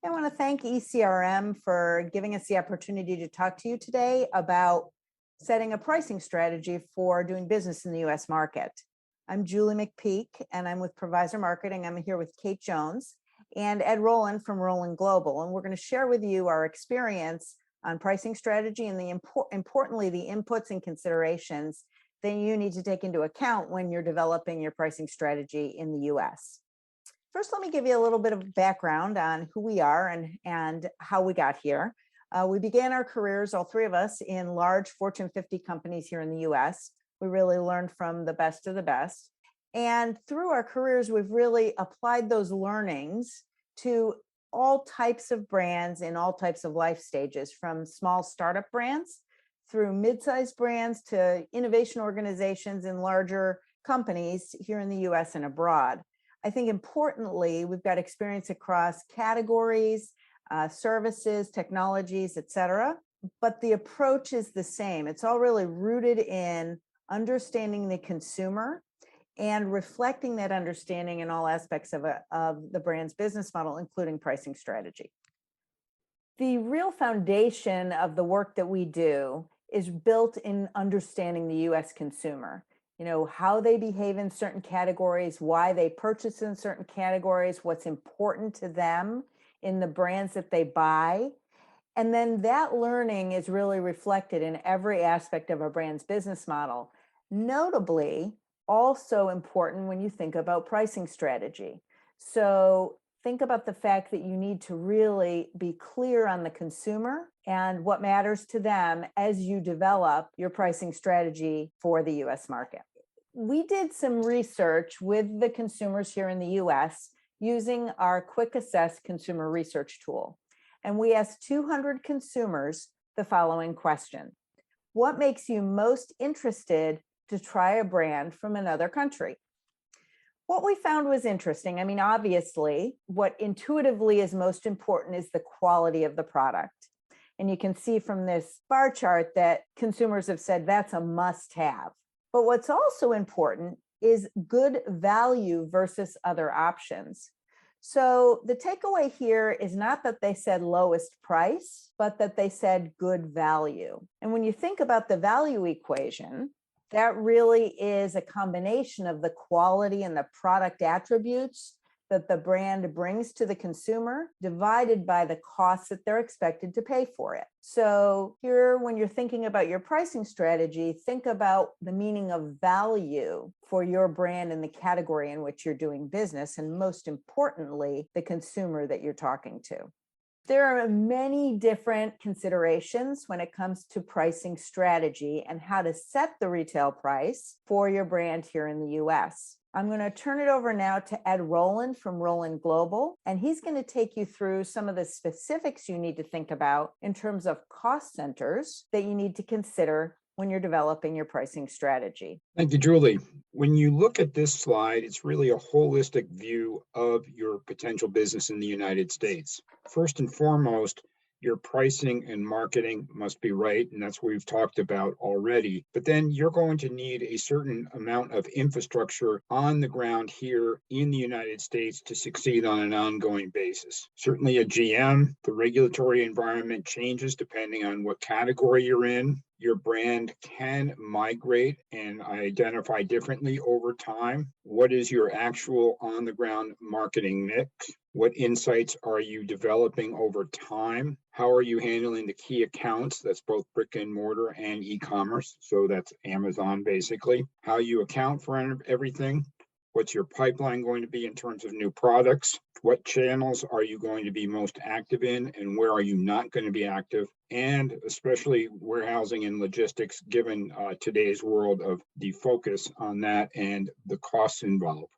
I want to thank ECRM for giving us the opportunity to talk to you today about setting a pricing strategy for doing business in the US market. I'm Julie McPeak, and I'm with Provisor Marketing. I'm here with Kate Jones and Ed Rowland from Rowland Global, and we're going to share with you our experience on pricing strategy and importantly, the inputs and considerations that you need to take into account when you're developing your pricing strategy in the US. First, let me give you a little bit of background on who we are and how we got here. We began our careers, all three of us, in large Fortune 50 companies here in the US. We really learned from the best of the best. And through our careers, we've really applied those learnings to all types of brands in all types of life stages, from small startup brands through mid-sized brands to innovation organizations in larger companies here in the US and abroad. I think importantly, we've got experience across categories, services, technologies, et cetera, but the approach is the same. It's all really rooted in understanding the consumer and reflecting that understanding in all aspects of the brand's business model, including pricing strategy. The real foundation of the work that we do is built in understanding the US consumer. You know, how they behave in certain categories, why they purchase in certain categories, what's important to them in the brands that they buy. And then that learning is really reflected in every aspect of a brand's business model. Notably, also important when you think about pricing strategy. So think about the fact that you need to really be clear on the consumer and what matters to them as you develop your pricing strategy for the US market. We did some research with the consumers here in the US using our Quick Assess consumer research tool. And we asked 200 consumers the following question: what makes you most interested to try a brand from another country? What we found was interesting. I mean, obviously, what intuitively is most important is the quality of the product. And you can see from this bar chart that consumers have said that's a must-have. But what's also important is good value versus other options. So the takeaway here is not that they said lowest price, but that they said good value. And when you think about the value equation, that really is a combination of the quality and the product attributes that the brand brings to the consumer, divided by the costs that they're expected to pay for it. So here, when you're thinking about your pricing strategy, think about the meaning of value for your brand and the category in which you're doing business, and most importantly, the consumer that you're talking to. There are many different considerations when it comes to pricing strategy and how to set the retail price for your brand here in the US. I'm going to turn it over now to Ed Rowland from Rowland Global, and he's going to take you through some of the specifics you need to think about in terms of cost centers that you need to consider when you're developing your pricing strategy. Thank you, Julie. When you look at this slide, it's really a holistic view of your potential business in the United States. First and foremost, your pricing and marketing must be right, and that's what we've talked about already. But then you're going to need a certain amount of infrastructure on the ground here in the United States to succeed on an ongoing basis. Certainly a GM, the regulatory environment changes depending on what category you're in. Your brand can migrate and identify differently over time. What is your actual on-the-ground marketing mix? What insights are you developing over time? How are you handling the key accounts? That's both brick and mortar and e-commerce. So that's Amazon, basically. How you account for everything. What's your pipeline going to be in terms of new products? What channels are you going to be most active in, and where are you not going to be active? And especially warehousing and logistics, given today's world of the focus on that and the costs involved.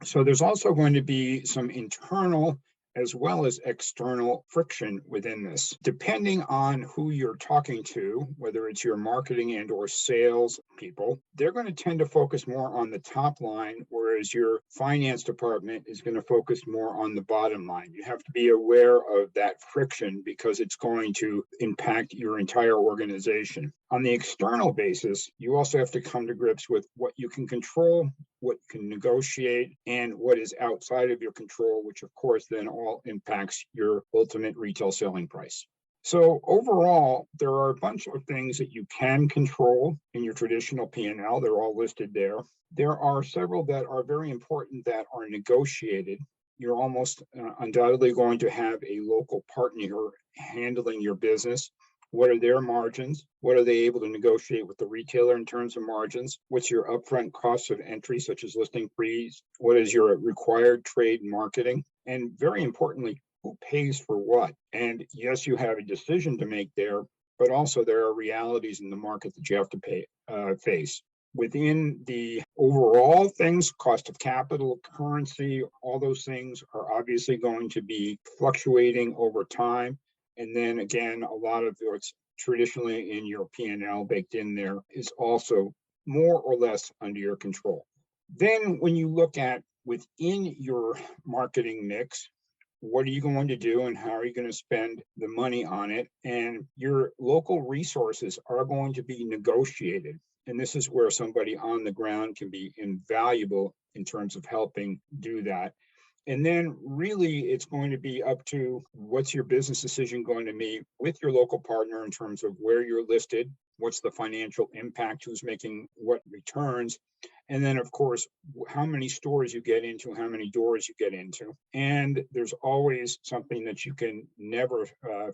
So there's also going to be some internal as well as external friction within this. Depending on who you're talking to, whether it's your marketing and or sales people, they're going to tend to focus more on the top line, whereas your finance department is going to focus more on the bottom line. You have to be aware of that friction because it's going to impact your entire organization. On the external basis, you also have to come to grips with what you can control what you can negotiate, and what is outside of your control, which of course then all impacts your ultimate retail selling price. So overall, there are a bunch of things that you can control in your traditional P&L. They're all listed there. There are several that are very important that are negotiated. You're almost undoubtedly going to have a local partner handling your business. What are their margins? What are they able to negotiate with the retailer in terms of margins? What's your upfront costs of entry, such as listing fees? What is your required trade marketing? And very importantly, who pays for what? And yes, you have a decision to make there, but also there are realities in the market that you have to face. Within the overall things, cost of capital, currency, all those things are obviously going to be fluctuating over time. And then again, a lot of what's traditionally in your P&L baked in there is also more or less under your control. Then when you look at within your marketing mix, what are you going to do and how are you going to spend the money on it? And your local resources are going to be negotiated. And this is where somebody on the ground can be invaluable in terms of helping do that. And then really it's going to be up to what's your business decision going to be with your local partner in terms of where you're listed, what's the financial impact, who's making what returns, and then of course, how many stores you get into, how many doors you get into. And there's always something that you can never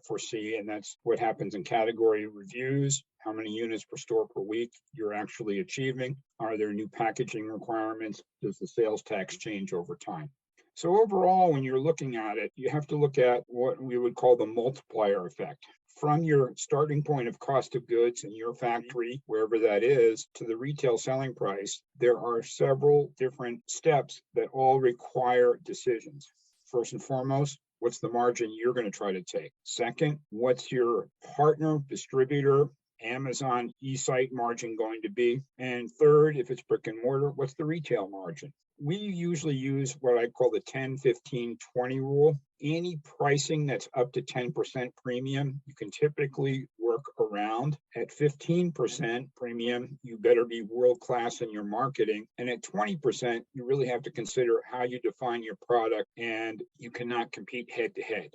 foresee, and that's what happens in category reviews. How many units per store per week you're actually achieving? Are there new packaging requirements? Does the sales tax change over time? So overall, when you're looking at it, you have to look at what we would call the multiplier effect. From your starting point of cost of goods in your factory, wherever that is, to the retail selling price, there are several different steps that all require decisions. First and foremost, what's the margin you're going to try to take? Second, what's your partner, distributor, Amazon e-site margin going to be? And third, if it's brick and mortar, what's the retail margin? We usually use what I call the 10, 15, 20 rule. Any pricing that's up to 10% premium, you can typically work around. At 15% premium, you better be world-class in your marketing. And at 20%, you really have to consider how you define your product, and you cannot compete head-to-head.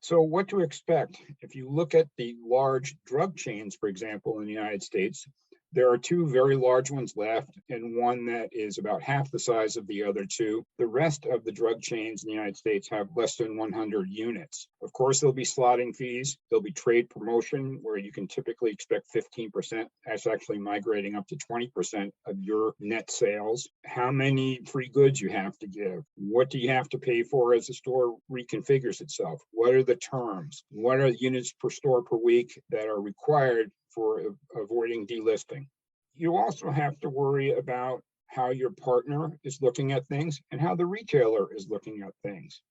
So what to expect? If you look at the large drug chains, for example, in the United States, there are two very large ones left and one that is about half the size of the other two. The rest of the drug chains in the United States have less than 100 units. Of course, there'll be slotting fees. There'll be trade promotion where you can typically expect 15%. That's actually migrating up to 20% of your net sales. How many free goods you have to give? What do you have to pay for as the store reconfigures itself? What are the terms? What are the units per store per week that are required for avoiding delisting? You also have to worry about how your partner is looking at things and how the retailer is looking at things.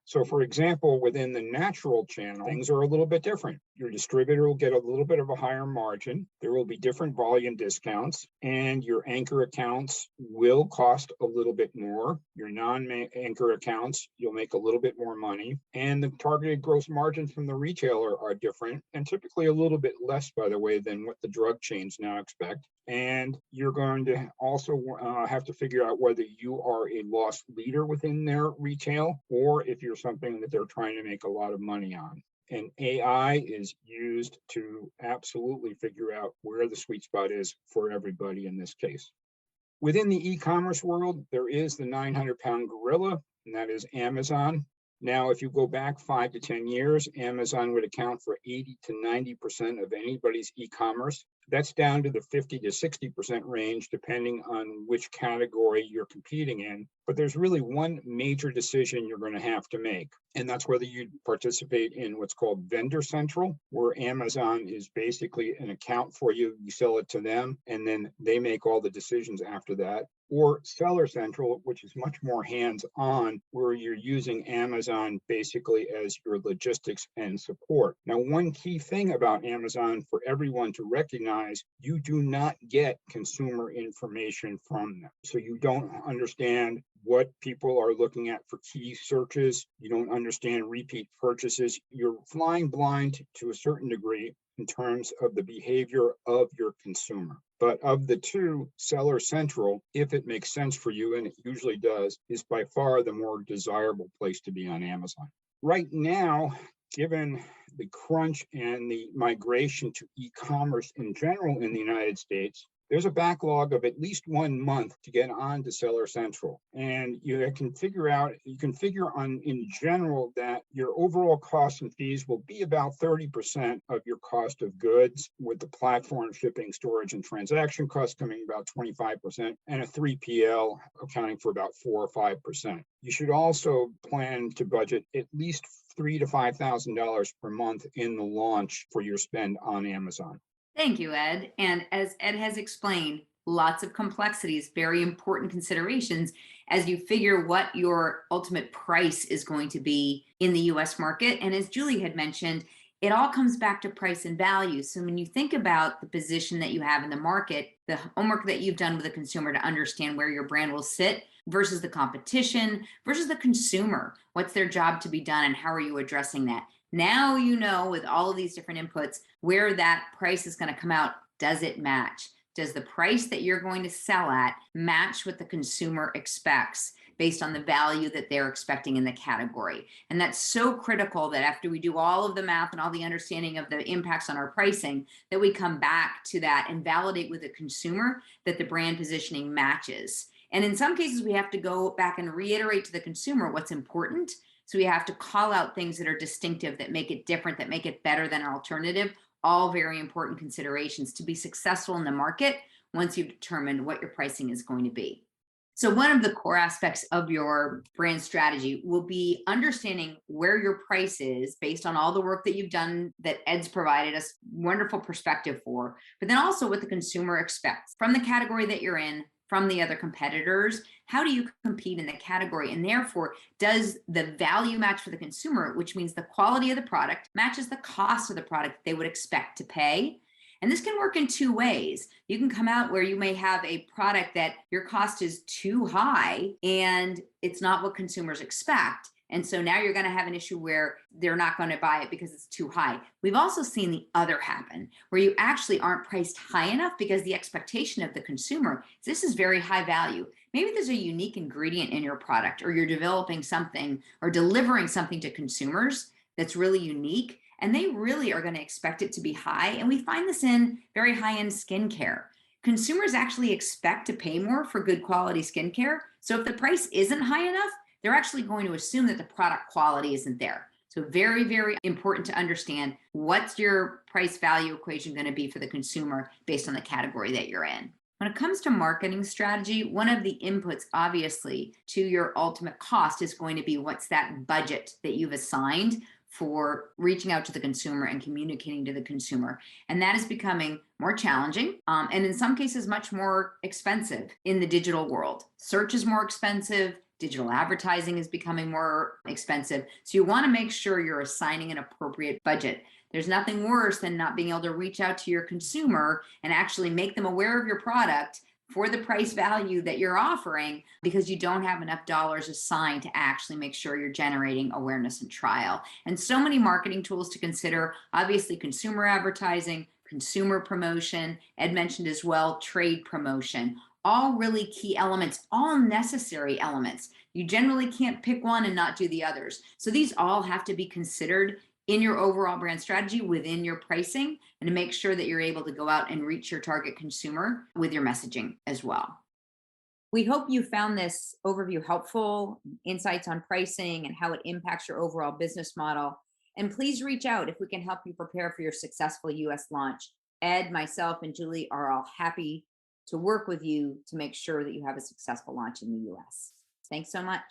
So for example, within the natural channel, things are a little bit different. Your distributor will get a little bit of a higher margin. There will be different volume discounts, and your anchor accounts will cost a little bit more. Your non-anchor accounts, you'll make a little bit more money. And the targeted gross margins from the retailer are different, and typically a little bit less, by the way, than what the drug chains now expect. And you're going to also have to figure out whether you are a loss leader within their retail or if you're something that they're trying to make a lot of money on. And AI is used to absolutely figure out where the sweet spot is for everybody in this case. Within the e-commerce world, there is the 900-pound gorilla, and that is Amazon. Now, if you go back 5 to 10 years, Amazon would account for 80 to 90% of anybody's e-commerce. That's down to the 50 to 60% range, depending on which category you're competing in. But there's really one major decision you're going to have to make, and that's whether you participate in what's called Vendor Central, where Amazon is basically an account for you. You sell it to them, and then they make all the decisions after that. Or Seller Central, which is much more hands-on, where you're using Amazon basically as your logistics and support. Now, one key thing about Amazon for everyone to recognize, you do not get consumer information from them. So you don't understand what people are looking at for key searches. You don't understand repeat purchases. You're flying blind to a certain degree. in terms of the behavior of your consumer. But of the two, Seller Central, if it makes sense for you, and it usually does, is by far the more desirable place to be on Amazon. Right now, given the crunch and the migration to e-commerce in general in the United States, there's a backlog of at least 1 month to get on to Seller Central. And you can figure on in general that your overall costs and fees will be about 30% of your cost of goods, with the platform, shipping, storage, and transaction costs coming about 25%, and a 3PL accounting for about 4 or 5%. You should also plan to budget at least $3,000 to $5,000 per month in the launch for your spend on Amazon. Thank you, Ed. And as Ed has explained, lots of complexities, very important considerations as you figure what your ultimate price is going to be in the US market. And as Julie had mentioned, it all comes back to price and value. So when you think about the position that you have in the market, the homework that you've done with the consumer to understand where your brand will sit versus the competition versus the consumer, what's their job to be done and how are you addressing that? Now you know with all of these different inputs where that price is going to come out. Does it match? Does the price that you're going to sell at match what the consumer expects based on the value that they're expecting in the category? And that's so critical that after we do all of the math and all the understanding of the impacts on our pricing, that we come back to that and validate with the consumer that the brand positioning matches. And in some cases, we have to go back and reiterate to the consumer what's important. So we have to call out things that are distinctive, that make it different, that make it better than an alternative. All very important considerations to be successful in the market once you've determined what your pricing is going to be. So one of the core aspects of your brand strategy will be understanding where your price is based on all the work that you've done that Ed's provided us wonderful perspective for, but then also what the consumer expects from the category that you're in, from the other competitors. How do you compete in the category? And therefore, does the value match for the consumer, which means the quality of the product matches the cost of the product they would expect to pay? And this can work in two ways. You can come out where you may have a product that your cost is too high and it's not what consumers expect. And so now you're going to have an issue where they're not going to buy it because it's too high. We've also seen the other happen, where you actually aren't priced high enough because the expectation of the consumer is this is very high value. Maybe there's a unique ingredient in your product, or you're developing something or delivering something to consumers that's really unique, and they really are going to expect it to be high. And we find this in very high-end skincare. Consumers actually expect to pay more for good quality skincare. So if the price isn't high enough, they're actually going to assume that the product quality isn't there. So very, very important to understand what's your price value equation going to be for the consumer based on the category that you're in. When it comes to marketing strategy, one of the inputs, obviously, to your ultimate cost is going to be what's that budget that you've assigned for reaching out to the consumer and communicating to the consumer. And that is becoming more challenging and in some cases much more expensive in the digital world. Search is more expensive. Digital advertising is becoming more expensive. So you want to make sure you're assigning an appropriate budget. There's nothing worse than not being able to reach out to your consumer and actually make them aware of your product for the price value that you're offering because you don't have enough dollars assigned to actually make sure you're generating awareness and trial. And so many marketing tools to consider, obviously consumer advertising, consumer promotion, Ed mentioned as well, trade promotion. All really key elements, all necessary elements. You generally can't pick one and not do the others. So these all have to be considered in your overall brand strategy within your pricing and to make sure that you're able to go out and reach your target consumer with your messaging as well. We hope you found this overview helpful, insights on pricing and how it impacts your overall business model. And please reach out if we can help you prepare for your successful US launch. Ed, myself, and Julie are all happy to work with you to make sure that you have a successful launch in the US. Thanks so much.